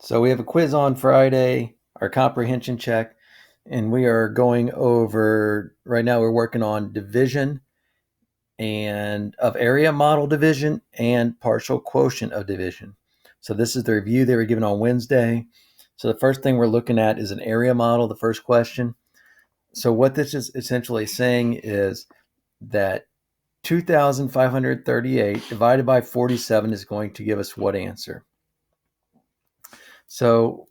So we have a quiz on Friday, our comprehension check, and we are going over right now we're working on division and of area model division and partial quotient of division. So this is the review they were given on Wednesday. So the first thing we're looking at is an area model, the first question. So what this is essentially saying is that 2,538 divided by 47 is going to give us what answer? So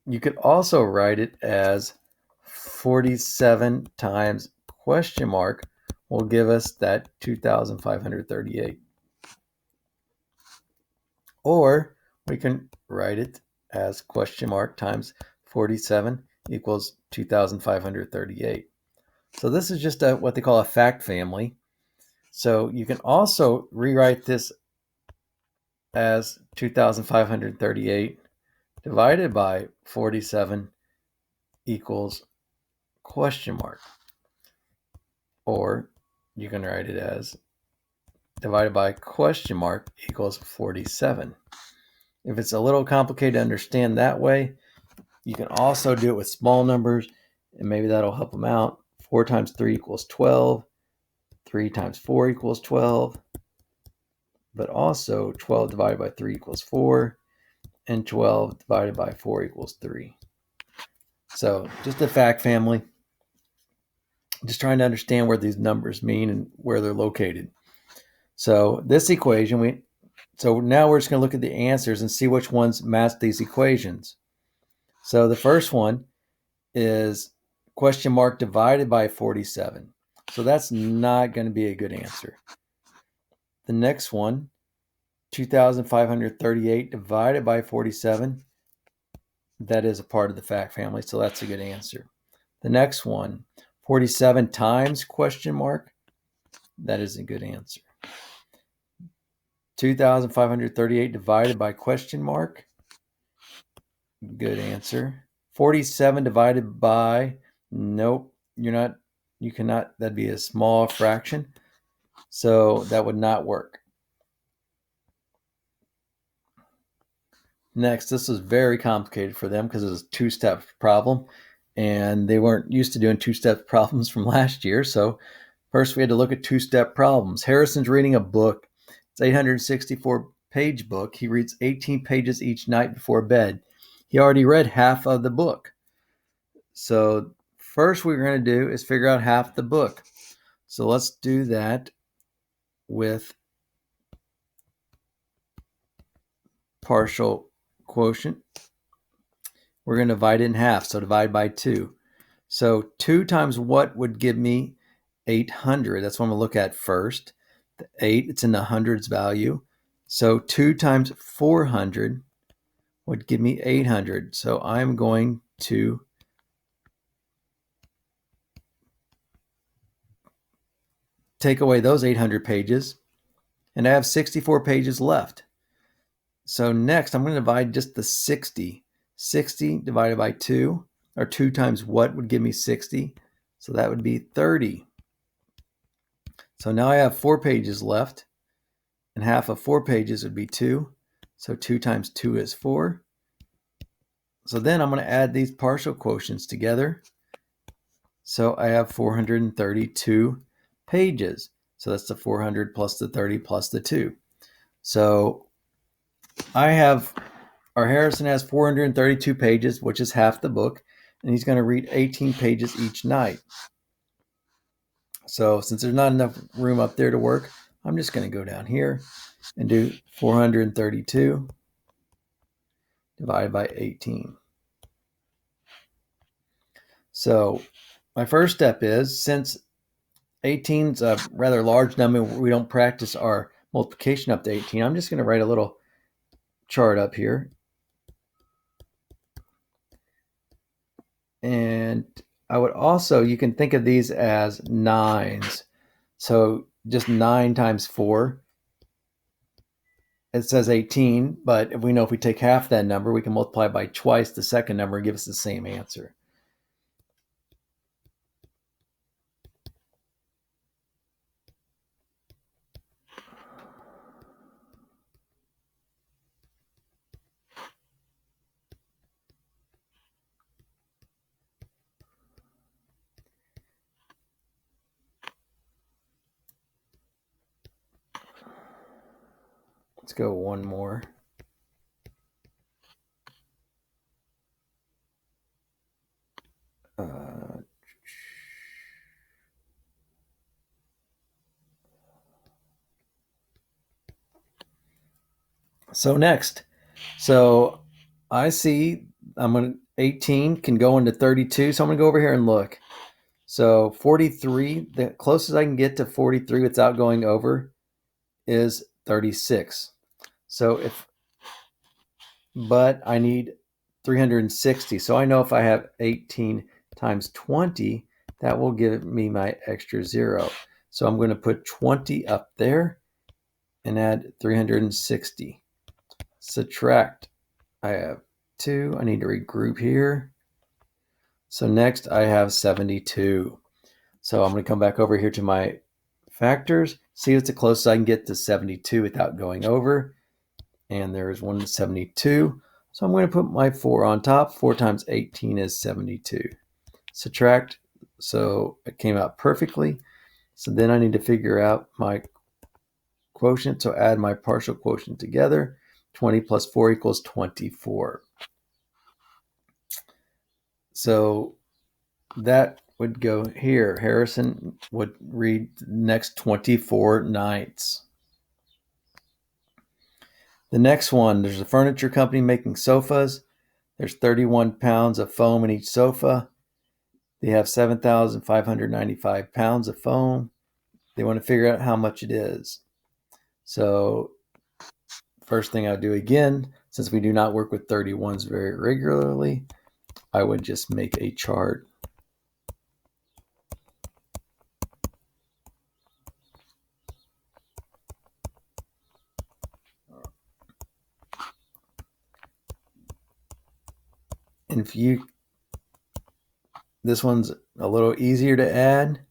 you could also write it as 47 times question mark will give us that 2,538. Or we can write it as question mark times 47 equals 2,538. So this is just what they call a fact family. So you can also rewrite this as 2,538 divided by 47 equals question mark. Or you can write it as divided by question mark equals 47. If it's a little complicated to understand that way, you can also do it with small numbers, and maybe that'll help them out. 4 times 3 equals 12. 3 times 4 equals 12. But also 12 divided by 3 equals 4. And 12 divided by 4 equals 3. So just a fact family. Just trying to understand where these numbers mean and where they're located. So this equation, so now we're just going to look at the answers and see which ones match these equations. So the first one is question mark divided by 47. So that's not going to be a good answer. The next one, 2,538 divided by 47, that is a part of the fact family, so that's a good answer. The next one, 47 times question mark, that is a good answer. 2,538 divided by question mark, good answer. 47 divided by, nope, you cannot, that'd be a small fraction. So that would not work. Next, this was very complicated for them because it was a two-step problem and they weren't used to doing two-step problems from last year. So first we had to look at two-step problems. Harrison's reading a book. It's 864-page book. He reads 18 pages each night before bed. He already read half of the book. So first we're going to do is figure out half the book. So let's do that with partial quotient. We're going to divide it in half, so divide by 2. So 2 times what would give me 800? That's what I'm going to look at first. The 8, it's in the hundreds value. So 2 times 400 would give me 800. So I'm going to take away those 800 pages, and I have 64 pages left. So next, I'm going to divide just the 60. 60 divided by 2, or 2 times what would give me 60? So that would be 30. So now I have 4 pages left, and half of 4 pages would be 2. So 2 times 2 is 4. So then I'm going to add these partial quotients together. So I have 432 pages. So that's the 400 plus the 30 plus the 2. So our Harrison has 432 pages, which is half the book, and he's going to read 18 pages each night. So since there's not enough room up there to work, I'm just going to go down here and do 432 divided by 18. So my first step is, since 18 is a rather large number, we don't practice our multiplication up to 18, I'm just going to write a little chart up here. And I would also, you can think of these as nines. So just 9 times 4, it says 18, but if we know if we take half that number, we can multiply by twice the second number and give us the same answer. Let's go one more. So next, so I see 18 can go into 32. So I'm gonna go over here and look. So 43, the closest I can get to 43 without going over is 36. So but I need 360. So I know if I have 18 times 20, that will give me my extra 0. So I'm going to put 20 up there and add 360. Subtract. I have 2. I need to regroup here. So next I have 72. So I'm going to come back over here to my factors, see what's the closest I can get to 72 without going over. And there's 172. So I'm going to put my 4 on top. 4 times 18 is 72. Subtract. So it came out perfectly. So then I need to figure out my quotient. So add my partial quotient together. 20 plus 4 equals 24. So that would go here. Harrison would read the next 24 nights. The next one, there's a furniture company making sofas. There's 31 pounds of foam in each sofa. They have 7,595 pounds of foam. They want to figure out how much it is. So first thing I'll do again, since we do not work with 31s very regularly, I would just make a chart. And this one's a little easier to add.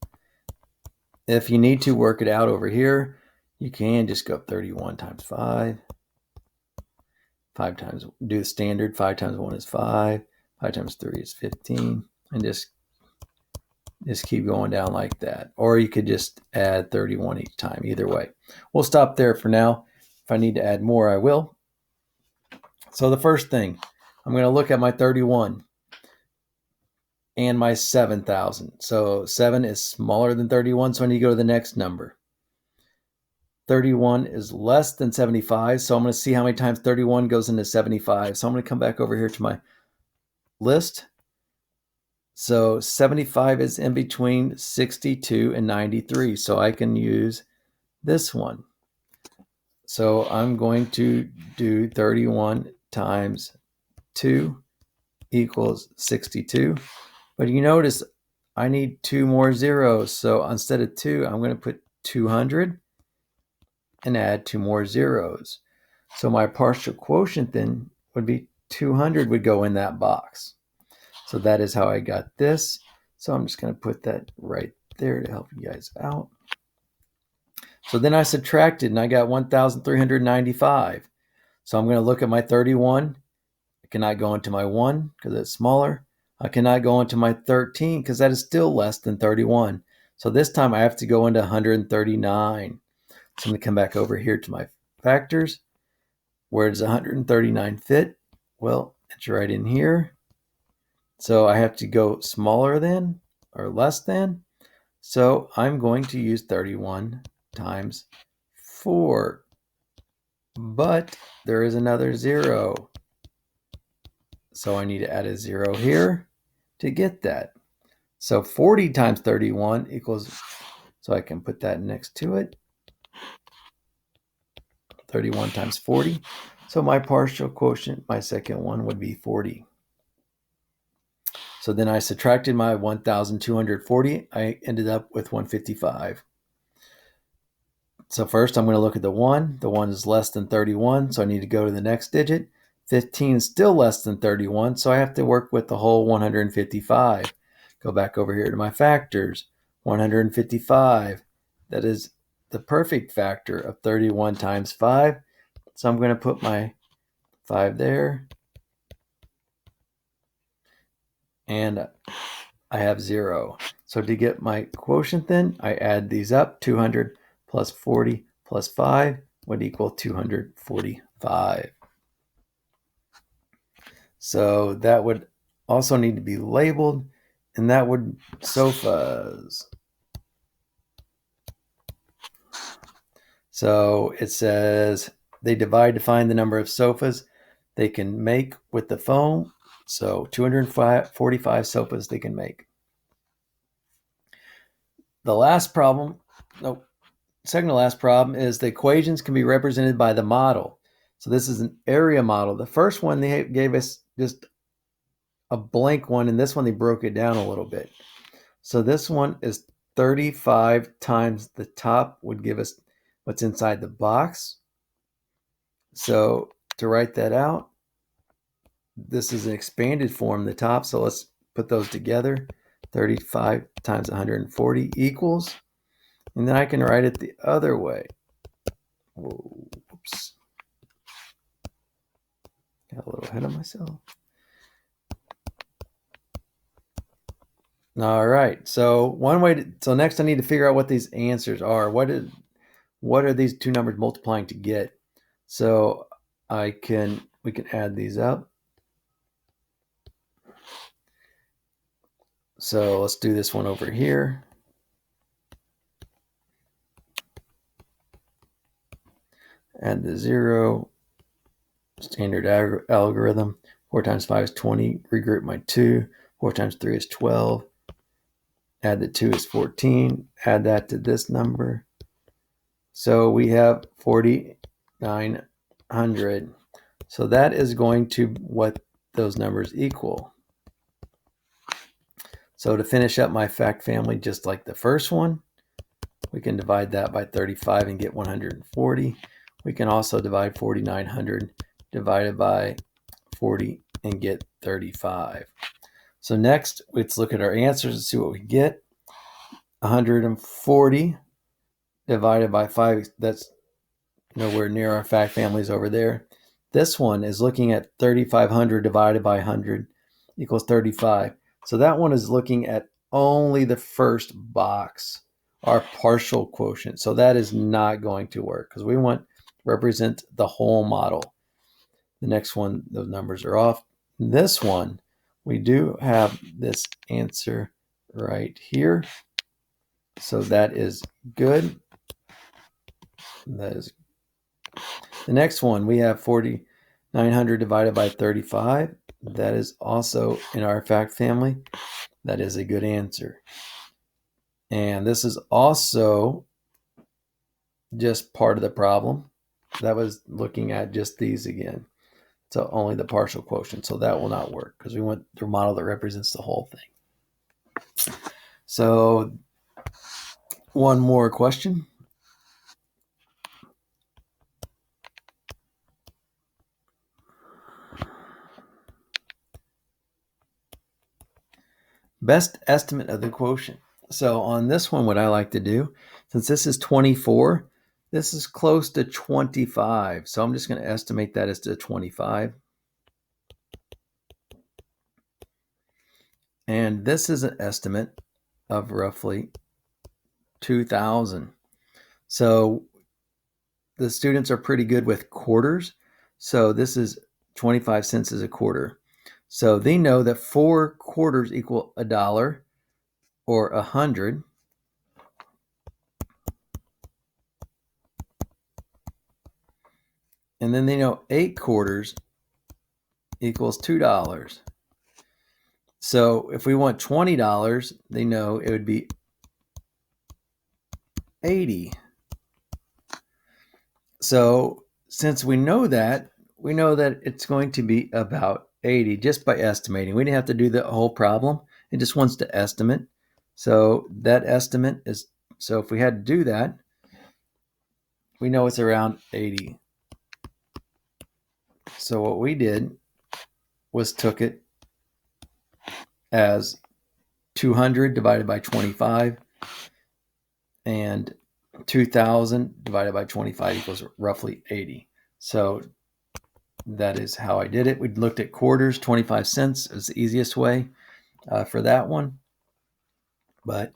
If you need to work it out over here, you can just go 31 times 5. 5 times, do the standard. 5 times 1 is 5. 5 times 3 is 15. And just keep going down like that. Or you could just add 31 each time. Either way. We'll stop there for now. If I need to add more, I will. So the first thing, I'm going to look at my 31 and my 7,000. So 7 is smaller than 31, so I need to go to the next number. 31 is less than 75, so I'm going to see how many times 31 goes into 75. So I'm going to come back over here to my list. So 75 is in between 62 and 93, so I can use this one. So I'm going to do 31 times 2 equals 62. But you notice I need 2 more zeros. So instead of 2, I'm going to put 200 and add 2 more zeros. So my partial quotient then would be 200 would go in that box. So that is how I got this. So I'm just going to put that right there to help you guys out. So then I subtracted and I got 1,395. So I'm going to look at my 31. I cannot go into my 1 because it's smaller. I cannot go into my 13 because that is still less than 31. So this time I have to go into 139. So I'm going to come back over here to my factors. Where does 139 fit? Well, it's right in here. So I have to go smaller than or less than. So I'm going to use 31 times 4. But there is another 0. So I need to add a 0 here to get that. So 40 times 31 equals, so I can put that next to it. 31 times 40. So my partial quotient, my second one, would be 40. So then I subtracted my 1,240. I ended up with 155. So first I'm going to look at the 1. The 1 is less than 31, so I need to go to the next digit. 15 is still less than 31, so I have to work with the whole 155. Go back over here to my factors. 155. That is the perfect factor of 31 times 5. So I'm going to put my 5 there. And I have 0. So to get my quotient then, I add these up. 200 plus 40 plus 5 would equal 245. So that would also need to be labeled, and that would sofas. So it says they divide to find the number of sofas they can make with the foam. So 245 sofas they can make. The last problem, second to last problem is the equations can be represented by the model. So this is an area model. The first one they gave us just a blank one, and this one they broke it down a little bit. So this one is 35 times the top would give us what's inside the box. So to write that out, this is an expanded form, the top. So let's put those together. 35 times 140 equals, and then I can write it the other way. Whoops. Got a little ahead of myself. All right. So next I need to figure out what these answers are. What are these two numbers multiplying to get? So we can add these up. So let's do this one over here. Add the 0. Standard algorithm. 4 times 5 is 20. Regroup my 2. 4 times 3 is 12. Add the 2 is 14. Add that to this number. So we have 4,900. So that is going to what those numbers equal. So to finish up my fact family, just like the first one, we can divide that by 35 and get 140. We can also divide 4,900 divided by 40 and get 35. So next, let's look at our answers and see what we get. 140 divided by 5, that's nowhere near our fact families over there. This one is looking at 3,500 divided by 100 equals 35. So that one is looking at only the first box, our partial quotient. So that is not going to work because we want to represent the whole model. The next one, those numbers are off. This one, we do have this answer right here. So that is good. That is the next one. We have 4,900 divided by 35. That is also in our fact family. That is a good answer. And this is also just part of the problem. That was looking at just these again. So only the partial quotient. So that will not work because we want the model that represents the whole thing. So one more question. Best estimate of the quotient. So on this one, what I like to do, since this is 24, this is close to 25. So I'm just going to estimate that as to 25. And this is an estimate of roughly 2,000. So the students are pretty good with quarters. So this is 25 cents is a quarter. So they know that 4 quarters equal $1 or 100. And then they know 8 quarters equals $2. So if we want $20, they know it would be 80. So since we know that it's going to be about 80 just by estimating. We didn't have to do the whole problem. It just wants to estimate. So that estimate is, so if we had to do that, we know it's around 80. So what we did was took it as 200 divided by 25 and 2,000 divided by 25 equals roughly 80. So that is how I did it. We looked at quarters. 25 cents is the easiest way for that one. But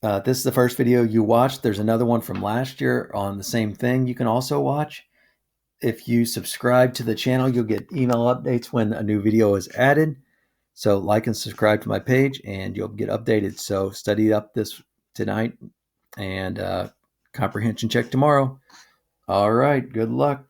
This is the first video you watched. There's another one from last year on the same thing you can also watch. If you subscribe to the channel, you'll get email updates when a new video is added. So like and subscribe to my page and you'll get updated. So study up this tonight and comprehension check tomorrow. All right. Good luck.